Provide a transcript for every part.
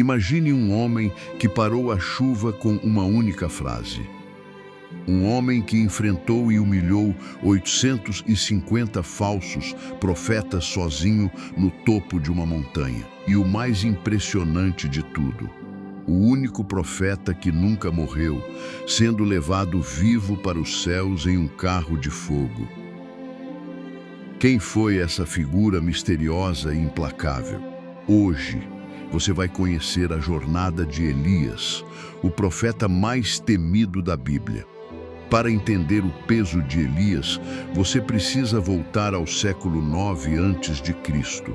Imagine um homem que parou a chuva com uma única frase. Um homem que enfrentou e humilhou 850 falsos profetas sozinho no topo de uma montanha. E o mais impressionante de tudo, o único profeta que nunca morreu, sendo levado vivo para os céus em um carro de fogo. Quem foi essa figura misteriosa e implacável? Hoje, você vai conhecer a jornada de Elias, o profeta mais temido da Bíblia. Para entender o peso de Elias, você precisa voltar ao século 9 a.C.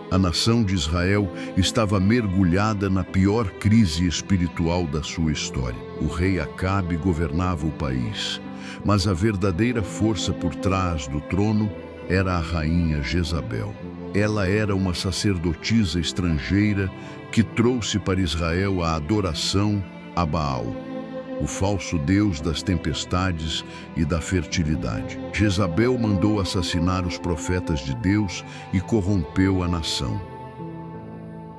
A nação de Israel estava mergulhada na pior crise espiritual da sua história. O rei Acabe governava o país, mas a verdadeira força por trás do trono era a rainha Jezabel. Ela era uma sacerdotisa estrangeira que trouxe para Israel a adoração a Baal, o falso deus das tempestades e da fertilidade. Jezabel mandou assassinar os profetas de Deus e corrompeu a nação.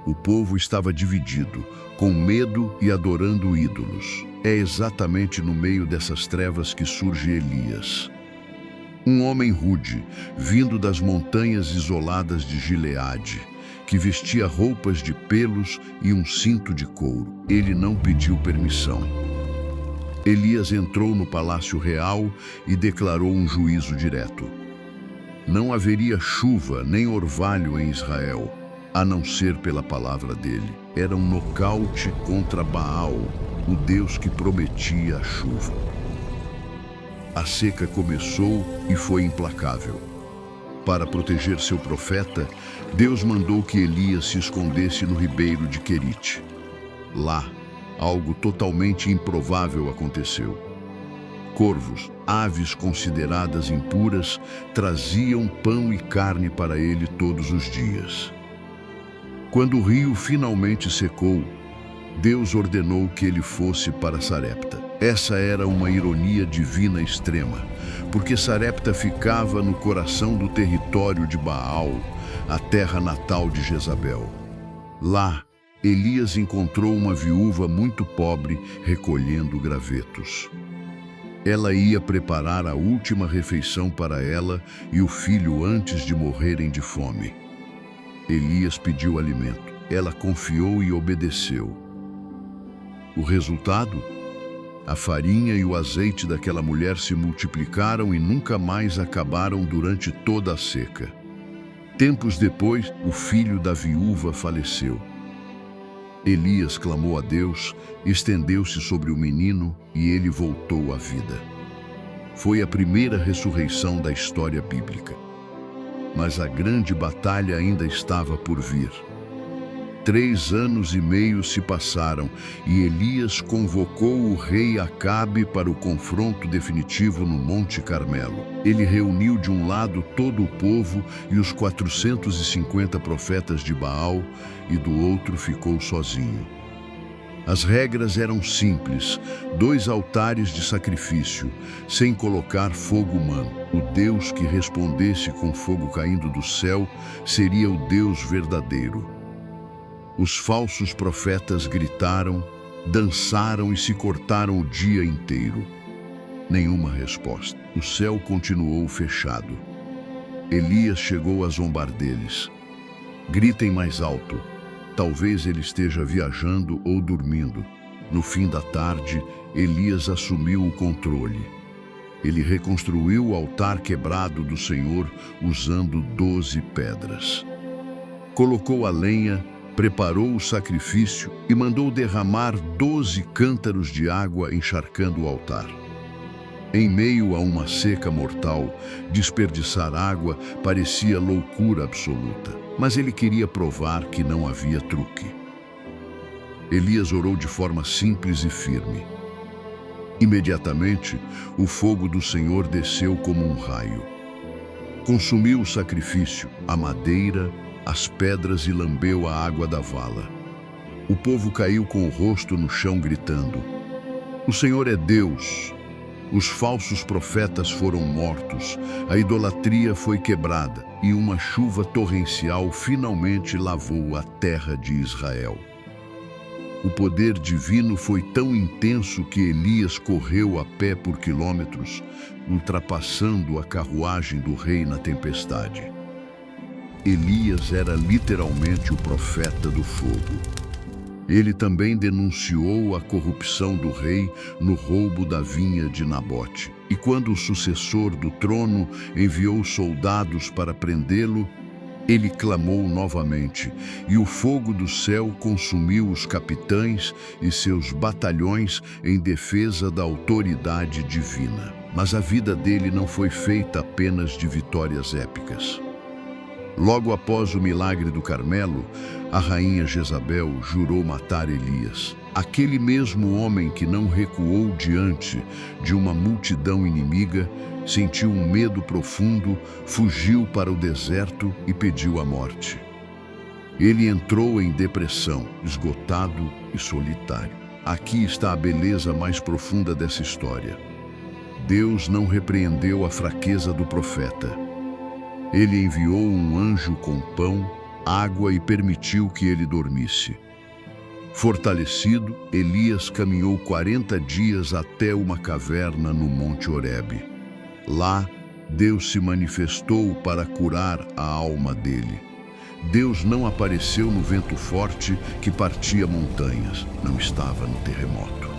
O povo estava dividido, com medo e adorando ídolos. É exatamente no meio dessas trevas que surge Elias. Um homem rude, vindo das montanhas isoladas de Gileade, que vestia roupas de pelos e um cinto de couro. Ele não pediu permissão. Elias entrou no palácio real e declarou um juízo direto. Não haveria chuva nem orvalho em Israel, a não ser pela palavra dele. Era um nocaute contra Baal, o deus que prometia a chuva. A seca começou e foi implacável. Para proteger seu profeta, Deus mandou que Elias se escondesse no ribeiro de Querite. Lá, algo totalmente improvável aconteceu. Corvos, aves consideradas impuras, traziam pão e carne para ele todos os dias. Quando o rio finalmente secou, Deus ordenou que ele fosse para Sarepta. Essa era uma ironia divina extrema, porque Sarepta ficava no coração do território de Baal, a terra natal de Jezabel. Lá, Elias encontrou uma viúva muito pobre recolhendo gravetos. Ela ia preparar a última refeição para ela e o filho antes de morrerem de fome. Elias pediu alimento. Ela confiou e obedeceu. O resultado? A farinha e o azeite daquela mulher se multiplicaram e nunca mais acabaram durante toda a seca. Tempos depois, o filho da viúva faleceu. Elias clamou a Deus, estendeu-se sobre o menino e ele voltou à vida. Foi a primeira ressurreição da história bíblica. Mas a grande batalha ainda estava por vir. 3 anos e meio se passaram e Elias convocou o rei Acabe para o confronto definitivo no Monte Carmelo. Ele reuniu de um lado todo o povo e os 450 profetas de Baal e do outro ficou sozinho. As regras eram simples: 2 altares de sacrifício, sem colocar fogo humano. O Deus que respondesse com fogo caindo do céu seria o Deus verdadeiro. Os falsos profetas gritaram, dançaram e se cortaram o dia inteiro. Nenhuma resposta. O céu continuou fechado. Elias chegou a zombar deles. Gritem mais alto. Talvez ele esteja viajando ou dormindo. No fim da tarde, Elias assumiu o controle. Ele reconstruiu o altar quebrado do Senhor usando 12 pedras. Colocou a lenha, preparou o sacrifício e mandou derramar 12 cântaros de água encharcando o altar. Em meio a uma seca mortal, desperdiçar água parecia loucura absoluta, mas ele queria provar que não havia truque. Elias orou de forma simples e firme. Imediatamente, o fogo do Senhor desceu como um raio. Consumiu o sacrifício, a madeira, as pedras e lambeu a água da vala. O povo caiu com o rosto no chão gritando: "O Senhor é Deus!" Os falsos profetas foram mortos, a idolatria foi quebrada e uma chuva torrencial finalmente lavou a terra de Israel. O poder divino foi tão intenso que Elias correu a pé por quilômetros, ultrapassando a carruagem do rei na tempestade. Elias era literalmente o profeta do fogo. Ele também denunciou a corrupção do rei no roubo da vinha de Nabote. E quando o sucessor do trono enviou soldados para prendê-lo, ele clamou novamente, e o fogo do céu consumiu os capitães e seus batalhões em defesa da autoridade divina. Mas a vida dele não foi feita apenas de vitórias épicas. Logo após o milagre do Carmelo, a rainha Jezabel jurou matar Elias. Aquele mesmo homem que não recuou diante de uma multidão inimiga, sentiu um medo profundo, fugiu para o deserto e pediu a morte. Ele entrou em depressão, esgotado e solitário. Aqui está a beleza mais profunda dessa história. Deus não repreendeu a fraqueza do profeta. Ele enviou um anjo com pão, água e permitiu que ele dormisse. Fortalecido, Elias caminhou 40 dias até uma caverna no Monte Horebe. Lá, Deus se manifestou para curar a alma dele. Deus não apareceu no vento forte que partia montanhas, não estava no terremoto.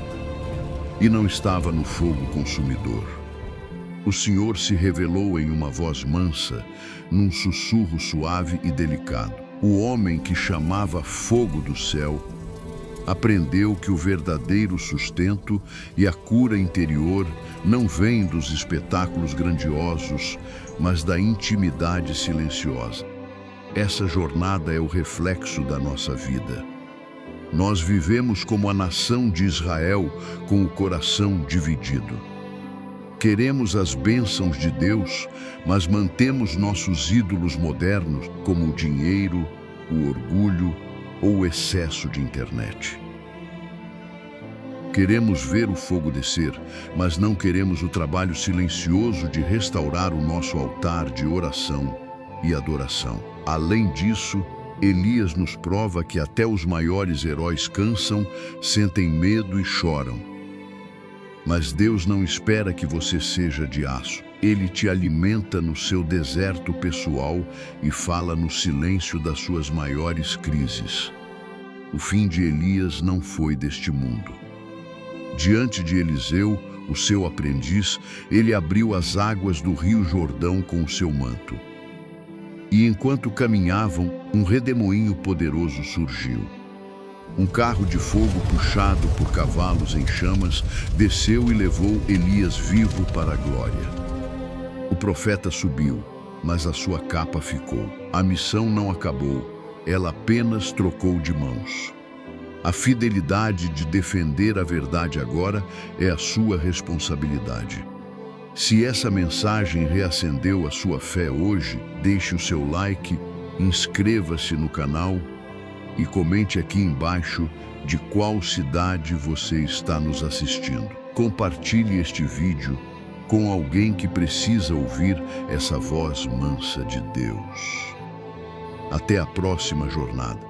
E não estava no fogo consumidor. O Senhor se revelou em uma voz mansa, num sussurro suave e delicado. O homem que chamava fogo do céu aprendeu que o verdadeiro sustento e a cura interior não vêm dos espetáculos grandiosos, mas da intimidade silenciosa. Essa jornada é o reflexo da nossa vida. Nós vivemos como a nação de Israel, com o coração dividido. Queremos as bênçãos de Deus, mas mantemos nossos ídolos modernos, como o dinheiro, o orgulho ou o excesso de internet. Queremos ver o fogo descer, mas não queremos o trabalho silencioso de restaurar o nosso altar de oração e adoração. Além disso, Elias nos prova que até os maiores heróis cansam, sentem medo e choram. Mas Deus não espera que você seja de aço. Ele te alimenta no seu deserto pessoal e fala no silêncio das suas maiores crises. O fim de Elias não foi deste mundo. Diante de Eliseu, o seu aprendiz, ele abriu as águas do rio Jordão com o seu manto. E enquanto caminhavam, um redemoinho poderoso surgiu. Um carro de fogo puxado por cavalos em chamas desceu e levou Elias vivo para a glória. O profeta subiu, mas a sua capa ficou. A missão não acabou, ela apenas trocou de mãos. A fidelidade de defender a verdade agora é a sua responsabilidade. Se essa mensagem reacendeu a sua fé hoje, deixe o seu like, inscreva-se no canal e comente aqui embaixo de qual cidade você está nos assistindo. Compartilhe este vídeo com alguém que precisa ouvir essa voz mansa de Deus. Até a próxima jornada.